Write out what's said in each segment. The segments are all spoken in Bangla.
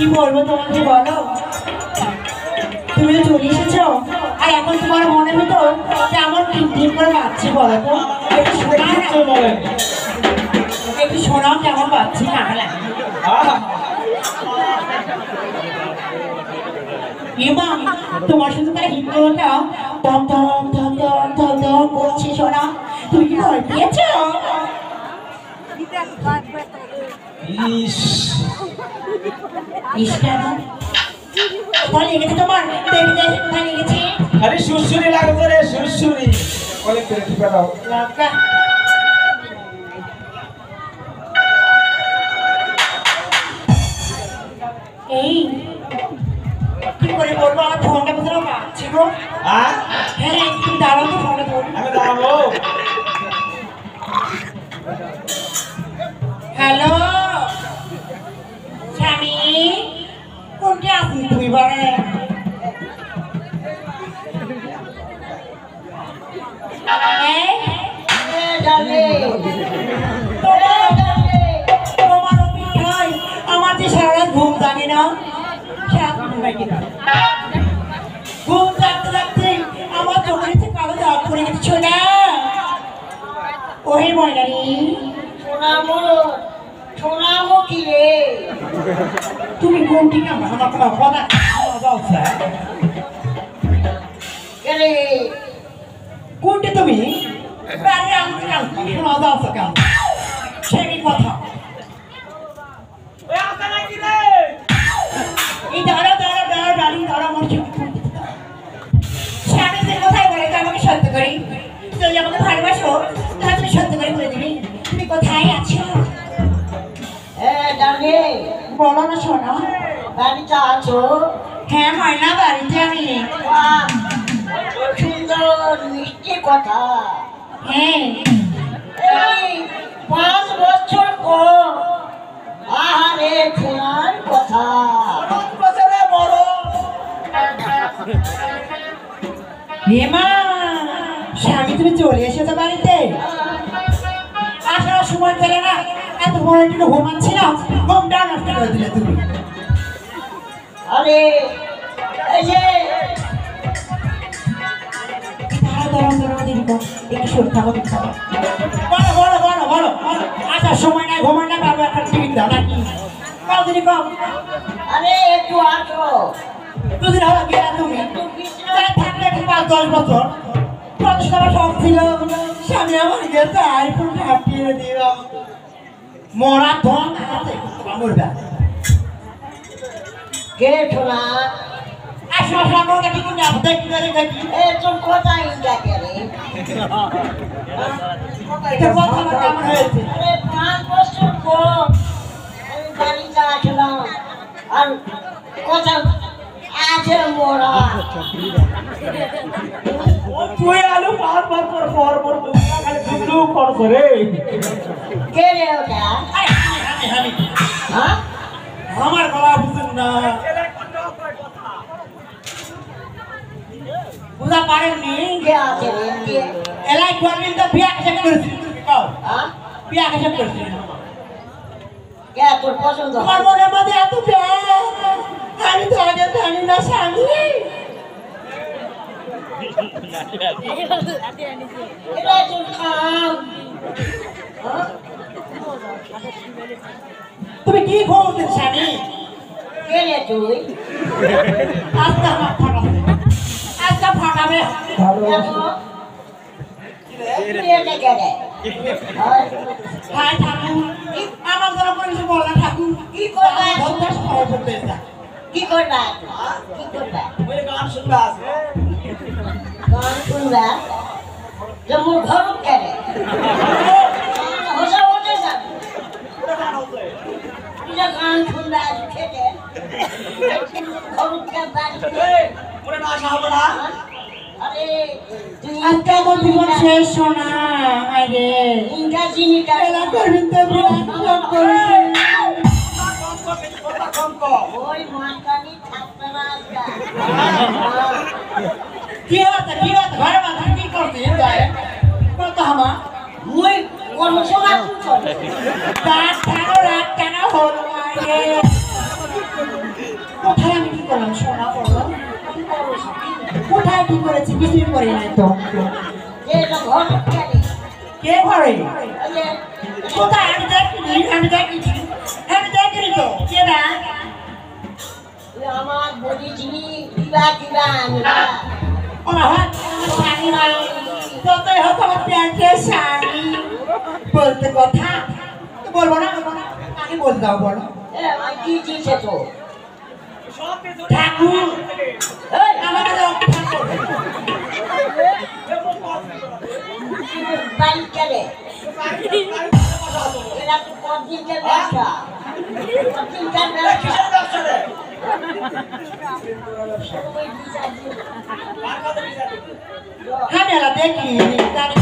কি বলবো তোমাকে বলো, তুমি তো চলে এসেছো আর এখন তোমার মনের ভিতর কেমন টিম করে বাজছে বলো তো। একটু শোনাও, একটু শোনাও কেমন বাজছে না। এমা তোমার শুধু তার হৃদয়টা দম দম দম দম দম দম করছে। শোনা, তুমি কি ভয় পেয়েছো? লেগেছে তোমার? লেগেছে? আরে সুরসুরি লাগবে রে, সুরসুরি। এই কি করে বলবো, আমার ফোনটা কোথাও পাচ্ছি গো। হ্যাঁ তুমি দাঁড়াও তো, ফোনটা ধরো। আমি দাঁড়াবো। হ্যালো স্বামী, কোনটি আছি তুমি বলে? তোমার অপেক্ষায় আমার যে সারা রাত ঘুম জাগে না, ঘুম জাগতে জাগতে আমার চোখের নিচে কালো দাগ পড়ে গেছে না। ওহে ময়নারি, শোনাবো কি রে? তুমি কোনটি কেমন আমার কোনো কথা কোনটি তুমি শোনা যাচ্ছে কেন সেই কথা? এই দাঁড়া দাঁড়া দাঁড়া ডালি দাঁড়া, আমার স্বামী যে কোথায় বলে তো আমাকে সত্য করি, যদি আমাকে ভালোবাসো তাহলে তুমি সত্য করে বলে দিবি তুমি কোথায় আছো। বলো না শোনা, বাড়িতে আছো? হ্যাঁ ময়না বাড়িতে আমি। সুন্দর মিষ্টি কথা। হ্যাঁ এই 5 বছর পর আহারে শোনার কথা। হেমা স্বামী তুমি চলে এসেছো বাড়িতে? আসার সময় পেলে না, এত বড় একটু ঘুমাচ্ছি না, ঘুমটা নষ্ট করে দিলে তুমি। আরে এই যে আসার সময় নাই, ঘুমান না, বাবু একটা টিকিট দাও নাকি? কম আরে একটু আসো। দুদিন হলো গেলা তুমি, থাকলে 5-10 বছর আমার শখ ছিল স্বামী আমার গেছে আইফোন কাটিয়ে দিল মরা ধন মরবে। কে শোনা? আসো আসো আমার কাছে কোনো দেখি দেখি তোর কথা ইন্দাকে রে। এটা কথা আমার কেমন হয়েছে? আরে 5 বছর পর আমি বাড়িতে আসলাম আর কথা আছে মোরা। তুই আলু পার পর খালি দুটো করছো রে। কে রে ওটা? আমি হ্যাঁ আমার গলা বুঝুন না, বুঝা পারেননি? কে আছে রে? কে? এলাই করবেন তো বিয়া কেসে করেছি? হ্যাঁ বিয়া কেসে করেছি? কে তোর পছন্দ? তোমার মনের মধ্যে এত প্যার আমি তো আগে জানি না স্বামী। এটা তোর কাম। তুমি কি খোঁজেন স্বামী? কে রে তুই? আজকে আমার ফাটাবে, আজকে ফাটাবে। দেখো কে কে রে? হাই ঠাকুর, আমার জন্য কোনো কিছু বলে ঠাকুর। কি করবে? ধন্যাস খবর করতে যা। কি করবে? কি করবে? ওই গান শুনবে আছে। গান শুনবে? যে মোর ঘর কে রে? হোসা ওঠে যা। এটা গান শুনবে আজ খেতে। ঘর কে বাড়ি। ওরে না আসা হবে না। আরে তুই আজকে আমার জীবন শেষ শোনা। আরে ইংরাজি নিটা এলা করবেন তো বিরাট করেছে। ওই মাতানি থাকতে না আজকা। কি হচ্ছে ঘরে মাথা কি করতে কত হামা মুই কোন সময় কি করে? রাত কেন হলো আরে করলাম সোনা বলো কোথায় কি করেছি কিছুই করি নাই তো যে ঘর খেলে কে ঘরে ওই যে কোথায় আমি দেখিনি তো কে না তুই আমার বলেছিলি দিবা দিবা আনবা ও বাবা আমার স্বামী হয় যতই হোক আমার প্যান্টের স্বামী বলতে কথা তো বলবো না কাকে বলতে দাও বলো আমার কি দিছে তো ঠাকুর এই আমাকে দাও ঠাকুর বাড়ি চলে এরা তো কদিনকার ব্যবসা কদিনকার ব্যবসা হ্যাঁ মেলা দেখি জানি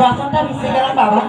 বাসনটা ভিজে গেলাম বাবা